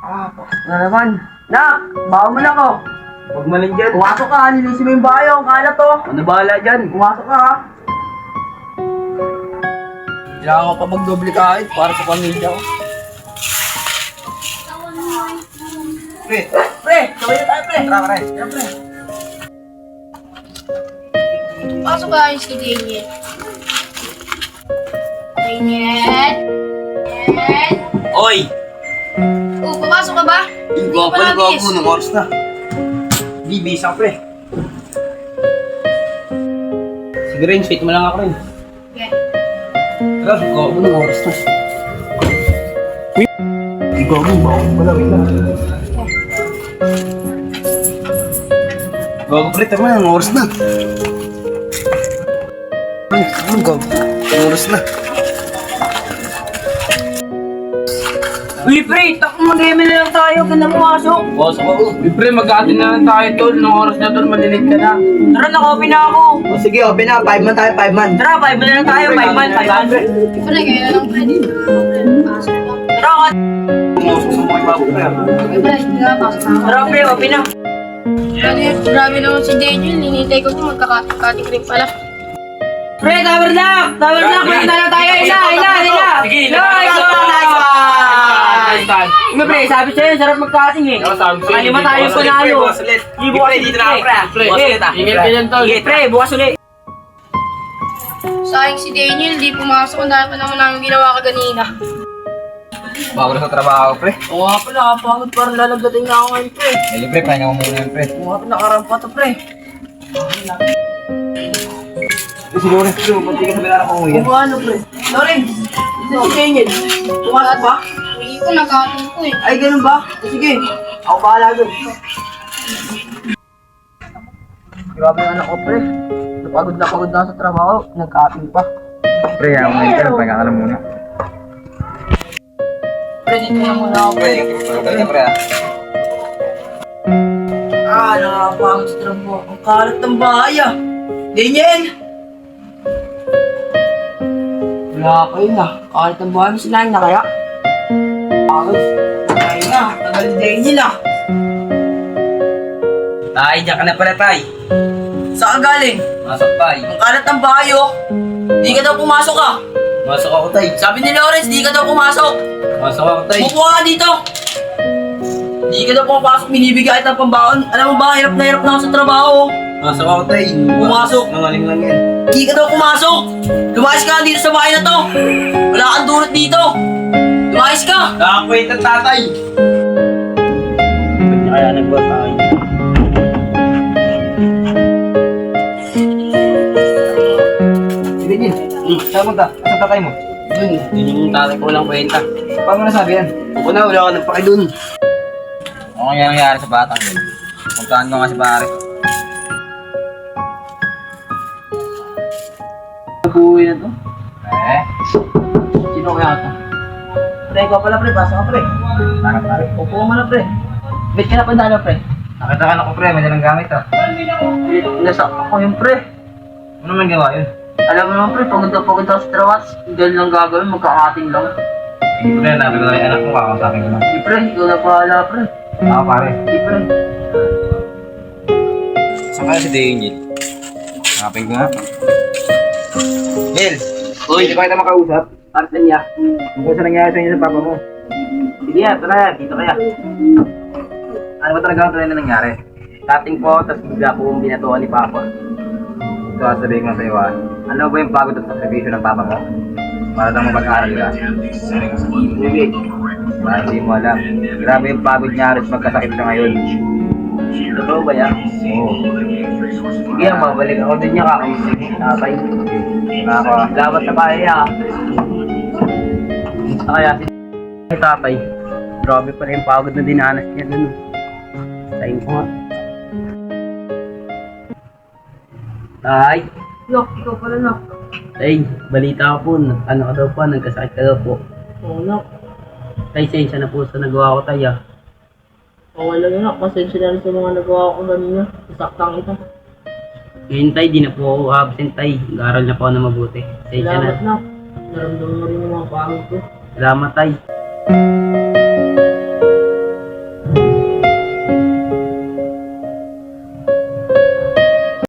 Na naman. Nak, bawa mo na ako. Huwag maling dyan. Pumasok ka, nilisin mo yung bayo, ang kalat to. Ano bahala dyan? Pumasok ka ha. Kailangan ko pa magdoble kahit para sa pamilya ko. Pre, Pre, sabay na tayo pre. tara pre. Tara, pre. Pasok ka ayos si Daniel. Daniel? Daniel? Oy! Oh, pumasok ka ba? Yung Hindi ka gwapo pa na nabis. gwapo ng oras na. Di, bisa pre. Sige rin, sweet mo lang ako rin. Okay. Tara, gwapo ng oras na. Ikaw mo, bawang pala, wait lang. Gwapo pre, tama, ang oras na. Ang gwapo, ang oras na. Uy pre, mag-eme na lang tayo, ganda mo masok. Boss ako. Pre, mag-atin na lang tayo tol. Nung oras na tol, malilig ka na. Tara, naka-open na ako. O sige, open na. 5 man tayo, 5 man. Tara, 5 na lang tayo, 5 man, 5 man. Wala, kaya na lang pwede. Pasok ka. Tara, Pumusok sa mga bago pre. Okay, wala, hindi nga, pasok na ako. tara pre, open na. Grabe naman si Daniel. Ninintay ko kung magkakating rin pala. Pre, tower lock, punta na tayo, isa. Sige, Nice one, nice one. Ano pre, sabi sa'yo, sarap magkating eh. Kalima tayo panalo. Di bukas dito na ako pre. Boss ulit ah. Ingat ka dyan tol. Pre, bukas ulit. Sayang si Daniel, di pumasok. Ang dami pa naman namin ginawa kaganina. Bago na sa trabaho pre. Oo nga pala, kapagod parang lalagdating na ako ngayon pre. Dali pre, pahinga mo muna yan pre. Oo nga pala, nakarampa to pre. Siguro pre, pati ka sa bilara ko Oo nga ano pre. Sorry, ito si Daniel. Pumasok ba? Hindi ko, nagkating ko eh. Ay, ganun ba? Sige, ako bahala dun. Grabe ang anak ko pre. Napagod na pagod na sa trabaho, nagka-aping pa. Pre, ako ngayon ka, pahinga ka na muna. Pre, dito na muna ako pre. Pre, pre ah. Nakakapagod sa trabaho. Ang kalat ng bahay ah. Daniel! Wala kayo na. Kalat ng bahay mo sinahin na kaya? Pagod. Ay na, tagal ni Daniel ah. Tay, diyan ka na pala tay. Saan ka galing? Masok tay. Ang kalat ng bahay oh. Di ka daw pumasok ah. Masok ako tay. Sabi ni Lawrence, di ka daw pumasok. Masok ako tay. Upo ka dito. Di ka daw pumapasok, binibigay kita ng pambaon. Alam mo ba, hirap na ako sa trabaho. Masok ako tay. Pumasok. Nangaling lang yan. Di ka daw pumasok. Lumayas ka dito sa bahay na to. Wala kang dulot dito. Lumayas ka. Nakakwait ang tatay. Ba't niya kaya nagbuhat tayo? Sige, Jin. Saan punta? Saan tatay mo? Yun yung tatay ko walang kwenta. Paano mo nasabi yan? Ako na, wala ka nang paki dun. Ano kaya nangyari sa batang yun? Puntahan ko nga si pare. Buhay na to. Eh? Sino kaya ito? Pre, ikaw pala pre, pasok ka pre. Parang pare. Upo ka muna pre. Bet ka na pandalo pre. Nakita ka na ko pre, may dalang gamit ah. Nasak ako yung pre. Ano naman gawa yun? Alam mo naman pre, pagod ako sa trawas. Ganyan lang gagawin, magkakating lang. Sige pre, nabi ko na yung anak mo, kakasapin ko na. Di pre, ikaw na pahala pre. Ako pare. Di pre. Saan kaya si Daniel? Hanapin ko nga. Nel! Uy. Hindi ko kita makausap. Artan niya. Kung saan nangyari sa inyo sa papa mo. Sige ya, tara, dito kaya. Ano ba talaga ang tunay na nangyari? Dating po, tapos bigla po binatuan ni Papa. Ito sasabihin ko sa iyo ah. Ano ba yung pagod at sakripisyo ng papa mo? Para lang mapag-aral ka. Sige. Para hindi mo alam. Grabe yung pagod niya at magkasakit siya ngayon. Totoo ba yan? Oo. Sige, mabalik ako din niya kakausap. Tatay. Ako ah. Salamat sa bahay ah. Kaya si tatay. Grabe pa rin yung pagod na dinanas niya dun. Tayin ko nga. Tay. Look, ikaw pala na. Tay, balita ko po. Ano ka daw po? Nagkasakit ka daw po. Oo na. Tay, sensya na po sa nagawa ko tay ah. Okay lang yun. Pasensya na rin sa mga nagawa ko kanina. Saktang ito. Ngayon tay, di na po ako absent tay. Nag-aaral na po ako na mabuti. Sensya na. Salamat na. Naramdaman mo rin yung mga pagod ko. Salamat tay.